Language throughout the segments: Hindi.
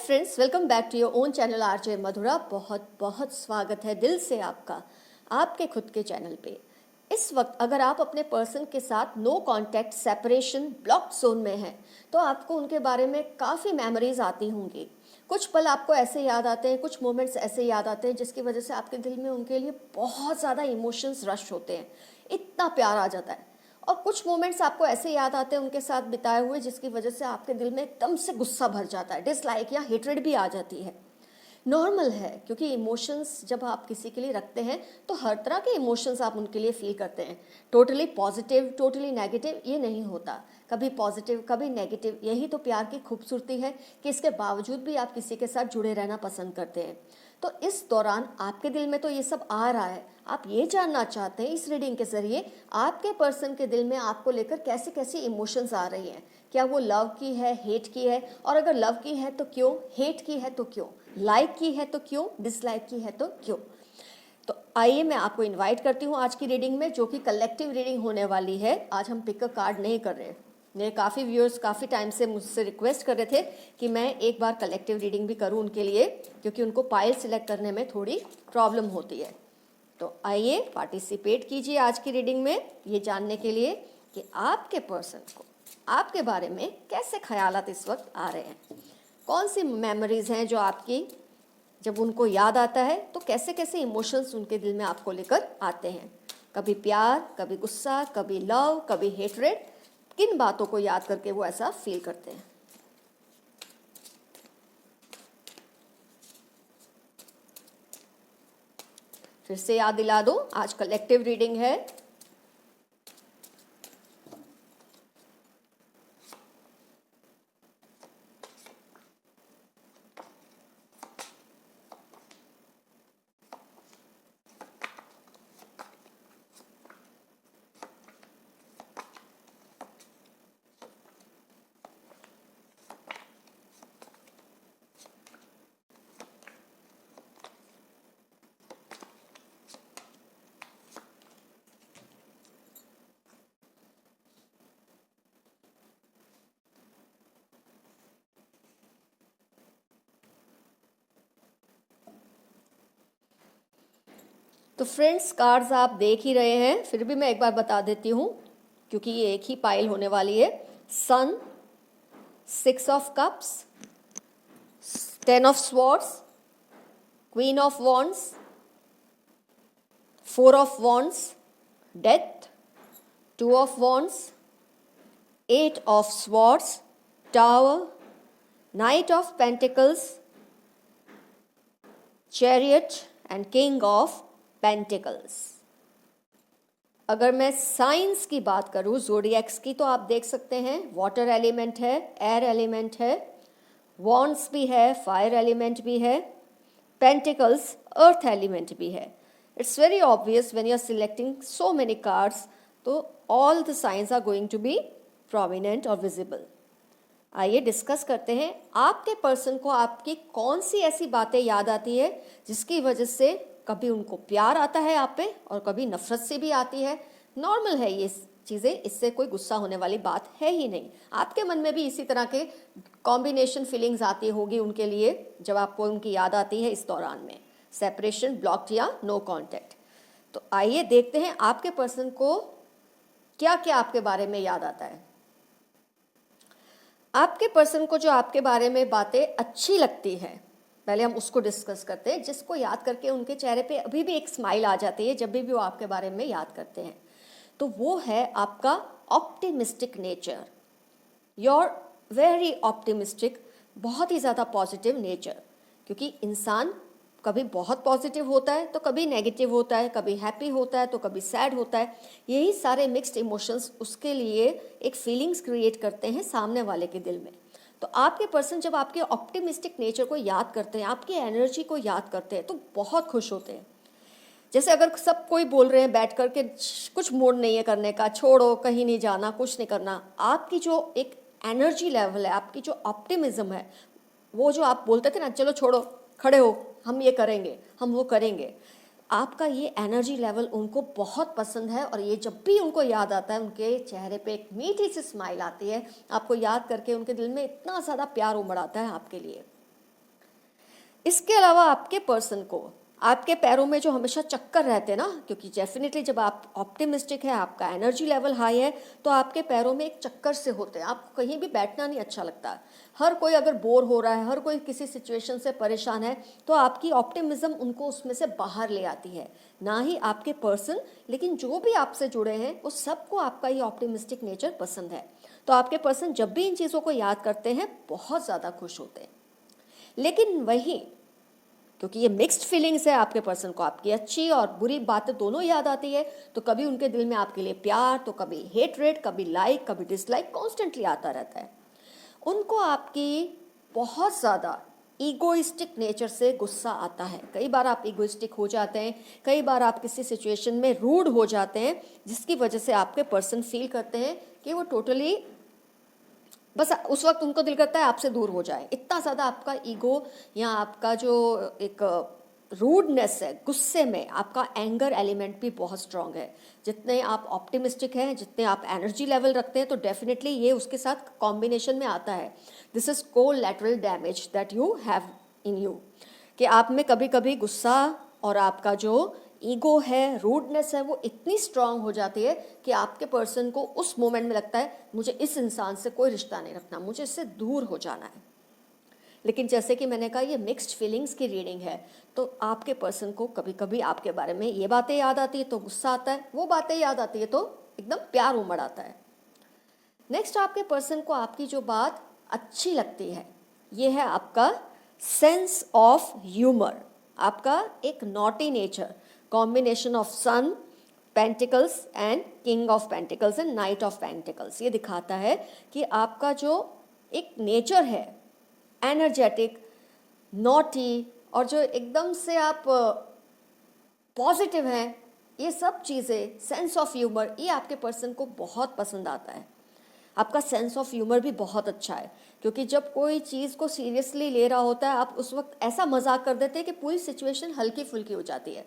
Friends, welcome back to your own channel RJ Madhura. बहुत बहुत स्वागत है दिल से आपका आपके खुद के चैनल पे। इस वक्त अगर आप अपने पर्सन के साथ no contact, separation, block zone में हैं तो आपको उनके बारे में काफ़ी मेमोरीज आती होंगी। कुछ पल आपको ऐसे याद आते हैं, कुछ मोमेंट्स ऐसे याद आते हैं जिसकी वजह से आपके दिल में उनके लिए बहुत ज़्यादा इमोशंस रश होते हैं, इतना प्यार आ जाता है। और कुछ मोमेंट्स आपको ऐसे याद आते हैं उनके साथ बिताए हुए जिसकी वजह से आपके दिल में एकदम से गुस्सा भर जाता है, डिसलाइक या हेट्रेड भी आ जाती है। नॉर्मल है, क्योंकि इमोशंस जब आप किसी के लिए रखते हैं तो हर तरह के इमोशंस आप उनके लिए फील करते हैं। टोटली पॉजिटिव, टोटली नेगेटिव ये नहीं होता, कभी पॉजिटिव कभी नेगेटिव। यही तो प्यार की खूबसूरती है कि इसके बावजूद भी आप किसी के साथ जुड़े रहना पसंद करते हैं। तो इस दौरान आपके दिल में तो ये सब आ रहा है, आप ये जानना चाहते हैं इस रीडिंग के जरिए आपके पर्सन के दिल में आपको लेकर कैसी कैसी इमोशंस आ रही हैं। क्या वो लव की है, हेट की है, और अगर लव की है तो क्यों, हेट की है तो क्यों, लाइक की है तो क्यों, डिसलाइक की है तो क्यों। तो आइए मैं आपको इनवाइट करती हूँ आज की रीडिंग में, जो कि कलेक्टिव रीडिंग होने वाली है। आज हम पिक अ कार्ड नहीं कर रहे। मेरे काफ़ी व्यूअर्स काफ़ी टाइम से मुझसे रिक्वेस्ट कर रहे थे कि मैं एक बार कलेक्टिव रीडिंग भी करूँ उनके लिए, क्योंकि उनको पाइल सिलेक्ट करने में थोड़ी प्रॉब्लम होती है। तो आइए पार्टिसिपेट कीजिए आज की रीडिंग में, ये जानने के लिए कि आपके पर्सन को आपके बारे में कैसे ख्यालात इस वक्त आ रहे हैं, कौन सी मेमोरीज हैं जो आपकी जब उनको याद आता है तो कैसे कैसे इमोशंस उनके दिल में आपको लेकर आते हैं। कभी प्यार, कभी गुस्सा, कभी लव, कभी हेटरेड। किन बातों को याद करके वो ऐसा फील करते हैं। फिर से याद दिला दो, आज कलेक्टिव रीडिंग है। तो फ्रेंड्स, कार्ड्स आप देख ही रहे हैं, फिर भी मैं एक बार बता देती हूँ क्योंकि ये एक ही पाइल होने वाली है। सन, 6 of cups, 10 of swords, queen of wands, 4 of wands, death, 2 of wands, 8 of swords, tower, night of pentacles, chariot and king of pentacles. अगर मैं साइंस की बात करूं, ज़ोडिएक्स की, तो आप देख सकते हैं वाटर एलिमेंट है, एयर एलिमेंट है, वॉन्ड्स भी है, फायर एलिमेंट भी है, पेंटिकल्स अर्थ एलिमेंट भी है। It's very obvious when you are selecting so many cards, तो all the science are going to be prominent और विजिबल। आइए डिस्कस करते हैं आपके पर्सन को आपकी कौन सी ऐसी बातें याद आती है जिसकी वजह से कभी उनको प्यार आता है आप पे और कभी नफरत से भी आती है। नॉर्मल है ये चीज़ें, इससे कोई गुस्सा होने वाली बात है ही नहीं। आपके मन में भी इसी तरह के कॉम्बिनेशन फीलिंग्स आती होगी उनके लिए जब आपको उनकी याद आती है इस दौरान में, सेपरेशन, ब्लॉक्ड या नो कांटेक्ट। तो आइए देखते हैं आपके पर्सन को क्या क्या आपके बारे में याद आता है। आपके पर्सन को जो आपके बारे में बातें अच्छी लगती है, पहले हम उसको डिस्कस करते हैं, जिसको याद करके उनके चेहरे पे अभी भी एक स्माइल आ जाती है जब भी वो आपके बारे में याद करते हैं। तो वो है आपका optimistic nature, your very optimistic, बहुत ही ज़्यादा पॉजिटिव नेचर। क्योंकि इंसान कभी बहुत पॉजिटिव होता है तो कभी नेगेटिव होता है, कभी हैप्पी होता है तो कभी सैड होता है। यही सारे मिक्स्ड इमोशंस उसके लिए एक फीलिंग्स क्रिएट करते हैं सामने वाले के दिल में। तो आपके पर्सन जब आपके ऑप्टिमिस्टिक नेचर को याद करते हैं, आपकी एनर्जी को याद करते हैं, तो बहुत खुश होते हैं। जैसे अगर सब कोई बोल रहे हैं बैठ कर के कुछ मूड नहीं है करने का, छोड़ो, कहीं नहीं जाना, कुछ नहीं करना, आपकी जो एक एनर्जी लेवल है, आपकी जो ऑप्टिमिज्म है, वो जो आप बोलते थे ना, चलो छोड़ो, खड़े हो, हम ये करेंगे, हम वो करेंगे, आपका ये एनर्जी लेवल उनको बहुत पसंद है। और ये जब भी उनको याद आता है, उनके चेहरे पे एक मीठी सी स्माइल आती है, आपको याद करके उनके दिल में इतना ज़्यादा प्यार उमड़ आता है आपके लिए। इसके अलावा आपके पर्सन को आपके पैरों में जो हमेशा चक्कर रहते हैं ना, क्योंकि डेफिनेटली जब आप ऑप्टिमिस्टिक है, आपका एनर्जी लेवल हाई है, तो आपके पैरों में एक चक्कर से होते हैं, आपको कहीं भी बैठना नहीं अच्छा लगता। हर कोई अगर बोर हो रहा है, हर कोई किसी सिचुएशन से परेशान है, तो आपकी ऑप्टिमिज्म उनको उसमें से बाहर ले आती है। ना ही आपके पर्सन, लेकिन जो भी आपसे जुड़े हैं वो सबको आपका ये ऑप्टिमिस्टिक नेचर पसंद है। तो आपके पर्सन जब भी इन चीज़ों को याद करते हैं बहुत ज़्यादा खुश होते हैं। लेकिन वही, क्योंकि ये मिक्स्ड फीलिंग्स है, आपके पर्सन को आपकी अच्छी और बुरी बातें दोनों याद आती है, तो कभी उनके दिल में आपके लिए प्यार, तो कभी हेटरेट, कभी लाइक, कभी डिसलाइक कॉन्स्टेंटली आता रहता है। उनको आपकी बहुत ज़्यादा ईगोइस्टिक नेचर से गुस्सा आता है। कई बार आप ईगोइस्टिक हो जाते हैं, कई बार आप किसी सिचुएशन में रूड हो जाते हैं, जिसकी वजह से आपके पर्सन फील करते हैं कि वो टोटली बस उस वक्त उनको दिल करता है आपसे दूर हो जाए। इतना ज़्यादा आपका ईगो या आपका जो एक रूडनेस है, गुस्से में आपका एंगर एलिमेंट भी बहुत स्ट्रांग है। जितने आप ऑप्टिमिस्टिक हैं, जितने आप एनर्जी लेवल रखते हैं, तो डेफिनेटली ये उसके साथ कॉम्बिनेशन में आता है। This is collateral damage that you have in you, कि आप में कभी कभी गुस्सा और आपका जो ईगो है, रूडनेस है, वो इतनी स्ट्रांग हो जाती है कि आपके पर्सन को उस मोमेंट में लगता है मुझे इस इंसान से कोई रिश्ता नहीं रखना, मुझे इससे दूर हो जाना है। लेकिन जैसे कि मैंने कहा, ये मिक्स्ड फीलिंग्स की रीडिंग है, तो आपके पर्सन को कभी कभी आपके बारे में ये बातें याद आती है तो गुस्सा आता है, वो बातें याद आती है तो एकदम प्यार उमड़ आता है। नेक्स्ट, आपके पर्सन को आपकी जो बात अच्छी लगती है, ये है आपका सेंस ऑफ ह्यूमर, आपका एक naughty nature, combination of sun, pentacles and king of pentacles and knight of pentacles. ये दिखाता है कि आपका जो एक नेचर है, एनर्जेटिक, नॉटी, और जो एकदम से आप पॉजिटिव हैं, ये सब चीज़ें, सेंस ऑफ ह्यूमर, ये आपके पर्सन को बहुत पसंद आता है। आपका सेंस ऑफ ह्यूमर भी बहुत अच्छा है, क्योंकि जब कोई चीज़ को सीरियसली ले रहा होता है, आप उस वक्त ऐसा मजाक कर देते हैं कि पूरी सिचुएशन हल्की फुल्की हो जाती है।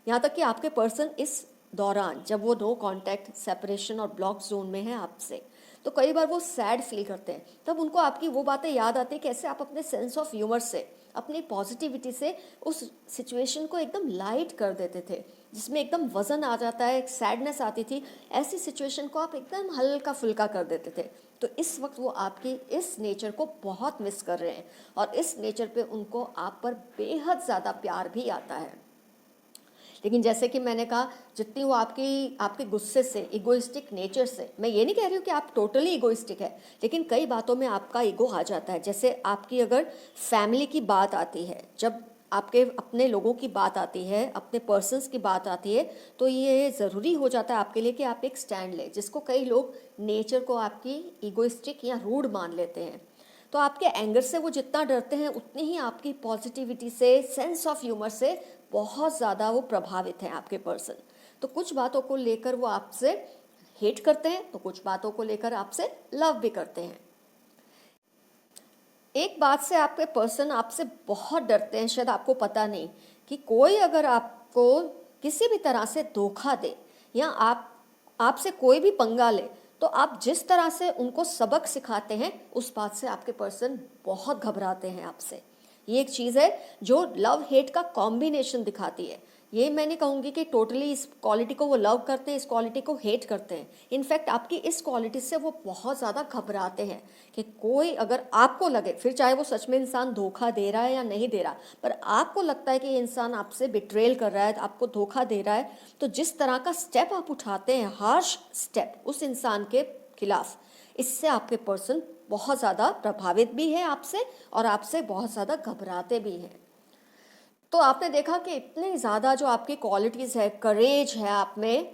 यहाँ तक कि आपके पर्सन इस दौरान, जब वो नो कांटेक्ट, सेपरेशन और ब्लॉक जोन में है आपसे, तो कई बार वो सैड फील करते हैं, तब उनको आपकी वो बातें याद आती है, कैसे आप अपने सेंस ऑफ ह्यूमर से, अपनी पॉजिटिविटी से उस सिचुएशन को एकदम लाइट कर देते थे, जिसमें एकदम वजन आ जाता है, एक सैडनेस आती थी, ऐसी सिचुएशन को आप एकदम हल्का फुल्का कर देते थे। तो इस वक्त वो आपकी इस नेचर को बहुत मिस कर रहे हैं, और इस नेचर पे उनको आप पर बेहद ज़्यादा प्यार भी आता है। लेकिन जैसे कि मैंने कहा, जितनी वो आपके गुस्से से, इगोइस्टिक नेचर से, मैं ये नहीं कह रही हूँ कि आप टोटली इगोइस्टिक है, लेकिन कई बातों में आपका ईगो आ जाता है। जैसे आपकी अगर फैमिली की बात आती है, जब आपके अपने लोगों की बात आती है, अपने पर्सन्स की बात आती है, तो ये ज़रूरी हो जाता है आपके लिए कि आप एक स्टैंड लें, जिसको कई लोग नेचर को आपकी इगोइस्टिक या रूड मान लेते हैं। तो आपके एंगर से वो जितना डरते हैं, उतनी ही आपकी पॉजिटिविटी से, सेंस ऑफ ह्यूमर से बहुत ज़्यादा वो प्रभावित हैं आपके पर्सन। तो कुछ बातों को लेकर वो आपसे हेट करते हैं, तो कुछ बातों को लेकर आपसे लव भी करते हैं। एक बात से आपके पर्सन आपसे बहुत डरते हैं, शायद आपको पता नहीं, कि कोई अगर आपको किसी भी तरह से धोखा दे या आपसे कोई भी पंगा ले, तो आप जिस तरह से उनको सबक सिखाते हैं, उस बात से आपके पर्सन बहुत घबराते हैं आपसे। ये एक चीज़ है जो लव हेट का कॉम्बिनेशन दिखाती है। ये मैं नहीं कहूँगी कि टोटली इस क्वालिटी को वो लव करते हैं, इस क्वालिटी को हेट करते हैं। इनफैक्ट आपकी इस क्वालिटी से वो बहुत ज़्यादा घबराते हैं कि कोई अगर आपको लगे, फिर चाहे वो सच में इंसान धोखा दे रहा है या नहीं दे रहा, पर आपको लगता है कि ये इंसान आपसे बिट्रेल कर रहा है, आपको धोखा दे रहा है, तो जिस तरह का स्टेप आप उठाते हैं, हार्श स्टेप उस इंसान के खिलाफ, इससे आपके पर्सन बहुत ज़्यादा प्रभावित भी है आपसे, और आपसे बहुत ज़्यादा घबराते भी हैं। तो आपने देखा कि इतनी ज़्यादा जो आपकी क्वालिटीज़ है, करेज है आप में,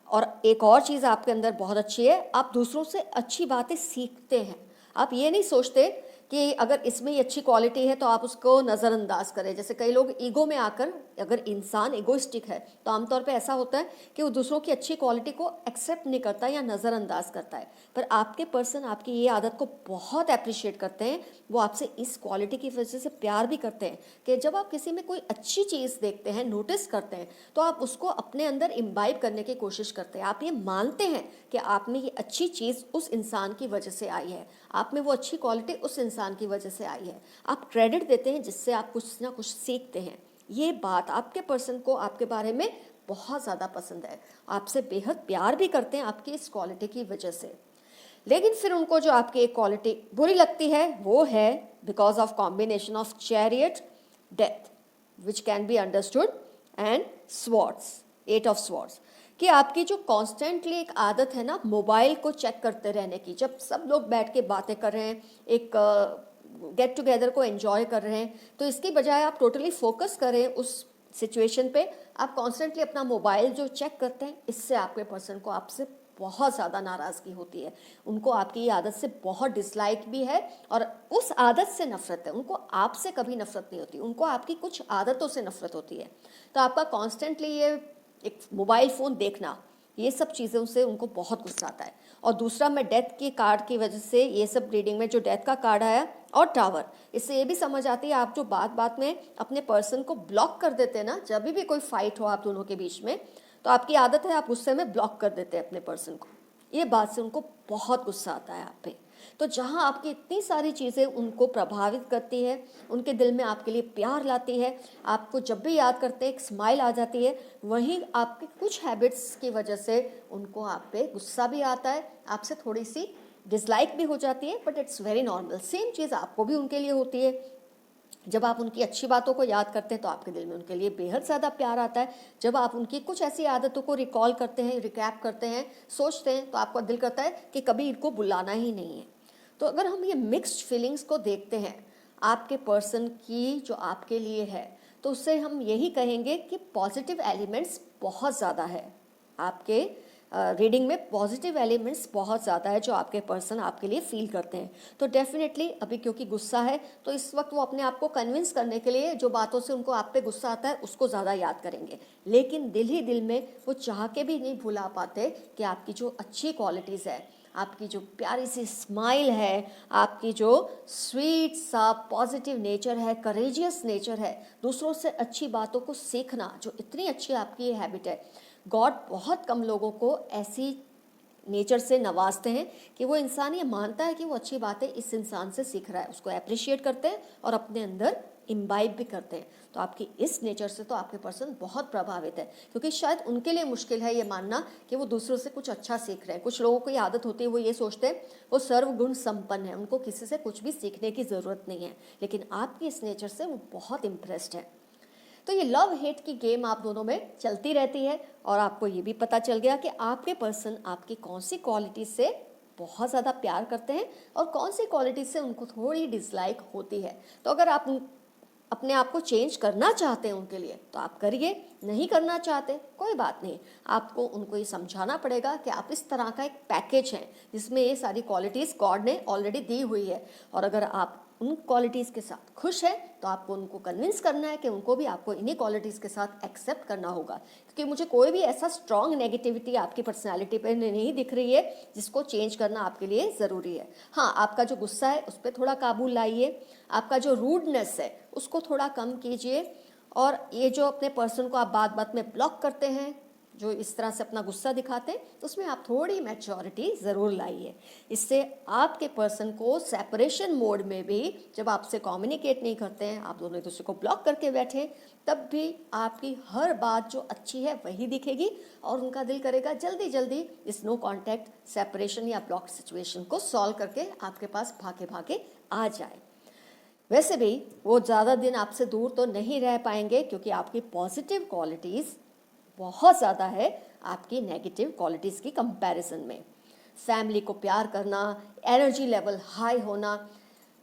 और एक और चीज़ आपके अंदर बहुत अच्छी है, आप दूसरों से अच्छी बातें सीखते हैं। आप ये नहीं सोचते कि अगर इसमें ही अच्छी क्वालिटी है तो आप उसको नज़रअंदाज करें। जैसे कई लोग ईगो में आकर, अगर इंसान इगोइस्टिक है तो आमतौर पे ऐसा होता है कि वो दूसरों की अच्छी क्वालिटी को एक्सेप्ट नहीं करता या नज़रअंदाज करता है। पर आपके पर्सन आपकी ये आदत को बहुत अप्रिशिएट करते हैं, वो आपसे इस क्वालिटी की वजह से प्यार भी करते हैं कि जब आप किसी में कोई अच्छी चीज़ देखते हैं, नोटिस करते हैं, तो आप उसको अपने अंदर इम्बाइब करने की कोशिश करते हैं। आप ये मानते हैं कि आप में ये अच्छी चीज़ उस इंसान की वजह से आई है, आप में वो अच्छी क्वालिटी उस इंसान की वजह से आई है। आप क्रेडिट देते हैं जिससे आप कुछ ना कुछ सीखते हैं। ये बात आपके पर्सन को आपके बारे में बहुत ज़्यादा पसंद है, आपसे बेहद प्यार भी करते हैं आपकी इस क्वालिटी की वजह से। लेकिन फिर उनको जो आपकी एक क्वालिटी बुरी लगती है वो है because of combination of chariot, death, which can be understood, and swords, 8 of swords, कि आपकी जो कॉन्स्टेंटली एक आदत है ना मोबाइल को चेक करते रहने की, जब सब लोग बैठ के बातें कर रहे हैं, एक गेट टुगेदर को एंजॉय कर रहे हैं, तो इसकी बजाय आप टोटली फोकस करें उस सिचुएशन पे, आप कॉन्स्टेंटली अपना मोबाइल जो चेक करते हैं, इससे आपके पर्सन को आपसे बहुत ज़्यादा नाराज़गी होती है। उनको आपकी ये आदत से बहुत डिसलाइक भी है और उस आदत से नफरत है। उनको आपसे कभी नफरत नहीं होती, उनको आपकी कुछ आदतों से नफरत होती है। तो आपका कॉन्स्टेंटली ये एक मोबाइल फ़ोन देखना, ये सब चीज़ों से उनको बहुत गुस्सा आता है। और दूसरा, मैं डेथ के कार्ड की वजह से ये सब रीडिंग में जो डेथ का कार्ड आया और टावर, इससे ये भी समझ आती है आप जो बात बात में अपने पर्सन को ब्लॉक कर देते हैं ना, जब भी कोई फाइट हो आप दोनों के बीच में, तो आपकी आदत है आप गुस्से में ब्लॉक कर देते हैं अपने पर्सन को। ये बात से उनको बहुत गुस्सा आता है आप पे। तो जहाँ आपकी इतनी सारी चीज़ें उनको प्रभावित करती है, उनके दिल में आपके लिए प्यार लाती है, आपको जब भी याद करते हैं एक स्माइल आ जाती है, वहीं आपके कुछ हैबिट्स की वजह से उनको आप पे गुस्सा भी आता है, आपसे थोड़ी सी डिसलाइक भी हो जाती है, but it's very normal. Same चीज़ आपको भी उनके लिए होती है। जब आप उनकी अच्छी बातों को याद करते हैं तो आपके दिल में उनके लिए बेहद ज़्यादा प्यार आता है। जब आप उनकी कुछ ऐसी आदतों को रिकॉल करते हैं, रिकैप करते हैं, सोचते हैं, तो आपका दिल करता है कि कभी इनको बुलाना ही नहीं है। तो अगर हम ये मिक्स्ड फीलिंग्स को देखते हैं आपके पर्सन की जो आपके लिए है, तो उससे हम यही कहेंगे कि पॉजिटिव एलिमेंट्स बहुत ज़्यादा है आपके रीडिंग में। पॉजिटिव एलिमेंट्स बहुत ज़्यादा है जो आपके पर्सन आपके लिए फील करते हैं। तो डेफिनेटली अभी क्योंकि गुस्सा है, तो इस वक्त वो अपने आप को कन्विंस करने के लिए जो बातों से उनको आप पे गुस्सा आता है उसको ज़्यादा याद करेंगे, लेकिन दिल ही दिल में वो चाह के भी नहीं भुला पाते कि आपकी जो अच्छी क्वालिटीज़ है, आपकी जो प्यारी सी स्माइल है, आपकी जो स्वीट सा पॉजिटिव नेचर है, करेजियस नेचर है, दूसरों से अच्छी बातों को सीखना, जो इतनी अच्छी आपकी ये हैबिट है। गॉड बहुत कम लोगों को ऐसी नेचर से नवाजते हैं कि वो इंसान ये मानता है कि वो अच्छी बातें इस इंसान से सीख रहा है, उसको अप्रिशिएट करते हैं और अपने अंदर इम्बाइब भी करते हैं। तो आपकी इस नेचर से तो आपके पर्सन बहुत प्रभावित है, क्योंकि शायद उनके लिए मुश्किल है ये मानना कि वो दूसरों से कुछ अच्छा सीख रहे हैं। कुछ लोगों को ये आदत होती है, वो ये सोचते हैं वो सर्वगुण संपन्न है, उनको किसी से कुछ भी सीखने की ज़रूरत नहीं है, लेकिन आपकी इस नेचर से वो बहुत इम्प्रेस्ड है। तो ये लव हेट की गेम आप दोनों में चलती रहती है और आपको ये भी पता चल गया कि आपके पर्सन आपकी कौन सी क्वालिटी से बहुत ज़्यादा प्यार करते हैं और कौन सी क्वालिटी से उनको थोड़ी डिसलाइक होती है। तो अगर आप अपने आप को चेंज करना चाहते हैं उनके लिए तो आप करिए, नहीं करना चाहते कोई बात नहीं। आपको उनको ये समझाना पड़ेगा कि आप इस तरह का एक पैकेज है जिसमें ये सारी क्वालिटीज़ गॉड ने ऑलरेडी दी हुई है, और अगर आप उन क्वालिटीज़ के साथ खुश है तो आपको उनको कन्विंस करना है कि उनको भी आपको इन्हीं क्वालिटीज़ के साथ एक्सेप्ट करना होगा। क्योंकि मुझे कोई भी ऐसा स्ट्रॉन्ग नेगेटिविटी आपकी पर्सनालिटी पे नहीं दिख रही है जिसको चेंज करना आपके लिए ज़रूरी है। हाँ, आपका जो गुस्सा है उस पर थोड़ा काबू लाइए, आपका जो रूडनेस है उसको थोड़ा कम कीजिए, और ये जो अपने पर्सन को आप बात बात में ब्लॉक करते हैं, जो इस तरह से अपना गुस्सा दिखाते हैं, तो उसमें आप थोड़ी मैच्योरिटी ज़रूर लाइए। इससे आपके पर्सन को सेपरेशन मोड में भी जब आपसे कम्युनिकेट नहीं करते हैं, आप दोनों एक दूसरे को ब्लॉक करके बैठे, तब भी आपकी हर बात जो अच्छी है वही दिखेगी और उनका दिल करेगा जल्दी जल्दी इस नो कॉन्टैक्ट सेपरेशन या ब्लॉक सिचुएशन को सॉल्व करके आपके पास भागे भागे आ जाए। वैसे भी वो ज़्यादा दिन आपसे दूर तो नहीं रह पाएंगे, क्योंकि आपकी पॉजिटिव क्वालिटीज़ बहुत ज़्यादा है आपकी नेगेटिव क्वालिटीज़ की कंपैरिजन में। फैमिली को प्यार करना, एनर्जी लेवल हाई होना,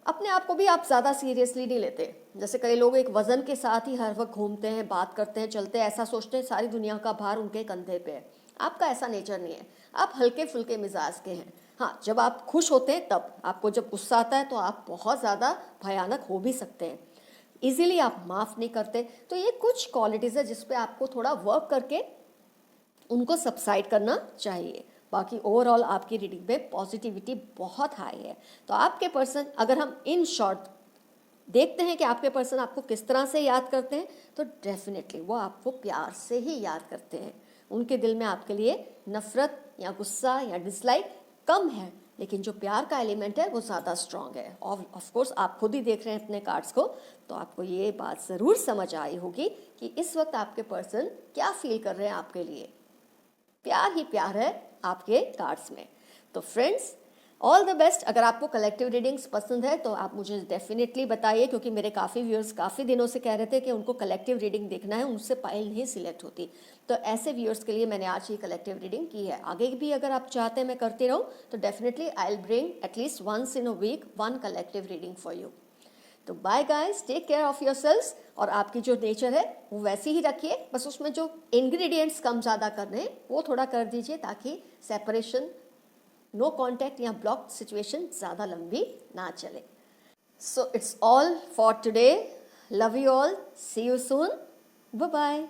अपने आप को भी आप ज़्यादा सीरियसली नहीं लेते। जैसे कई लोग एक वज़न के साथ ही हर वक्त घूमते हैं, बात करते हैं, चलते हैं, ऐसा सोचते हैं सारी दुनिया का भार उनके कंधे पे है। आपका ऐसा नेचर नहीं है, आप हल्के फुल्के मिजाज के हैं। हाँ, जब आप खुश होते हैं तब, आपको जब गुस्सा आता है तो आप बहुत ज़्यादा भयानक हो भी सकते हैं, इजीली आप माफ़ नहीं करते। तो ये कुछ क्वालिटीज़ है जिस पे आपको थोड़ा वर्क करके उनको सबसाइड करना चाहिए। बाकी ओवरऑल आपकी रीडिंग में पॉजिटिविटी बहुत हाई है। तो आपके पर्सन, अगर हम इन शॉर्ट देखते हैं कि आपके पर्सन आपको किस तरह से याद करते हैं, तो डेफिनेटली वो आपको प्यार से ही याद करते हैं। उनके दिल में आपके लिए नफ़रत या गुस्सा या डिसलाइक कम है, लेकिन जो प्यार का एलिमेंट है वो ज़्यादा स्ट्रांग है। और ऑफ कोर्स आप खुद ही देख रहे हैं अपने कार्ड्स को, तो आपको ये बात ज़रूर समझ आई होगी कि इस वक्त आपके पर्सन क्या फील कर रहे हैं आपके लिए। प्यार ही प्यार है आपके कार्ड्स में। तो फ्रेंड्स, ऑल द बेस्ट। अगर आपको कलेक्टिव रीडिंग्स पसंद है तो आप मुझे डेफिनेटली बताइए, क्योंकि मेरे काफ़ी व्यूअर्स काफ़ी दिनों से कह रहे थे कि उनको कलेक्टिव रीडिंग देखना है, उनसे पाइल नहीं सिलेक्ट होती। तो ऐसे व्यूअर्स के लिए मैंने आज ये कलेक्टिव रीडिंग की है। आगे भी अगर आप चाहते हैं मैं करती रहूँ तो definitely I will bring at least once in a week one collective reading for you. तो bye guys, take care of yourselves. और आपकी जो नेचर है वो वैसी ही रखिए, बस उसमें जो इंग्रेडिएंट्स कम ज़्यादा करने हैं वो थोड़ा कर दीजिए, ताकि सेपरेशन, नो कॉन्टैक्ट या ब्लॉक सिचुएशन ज़्यादा लंबी ना चले। So it's all for today. Love you all, see you soon, bye bye.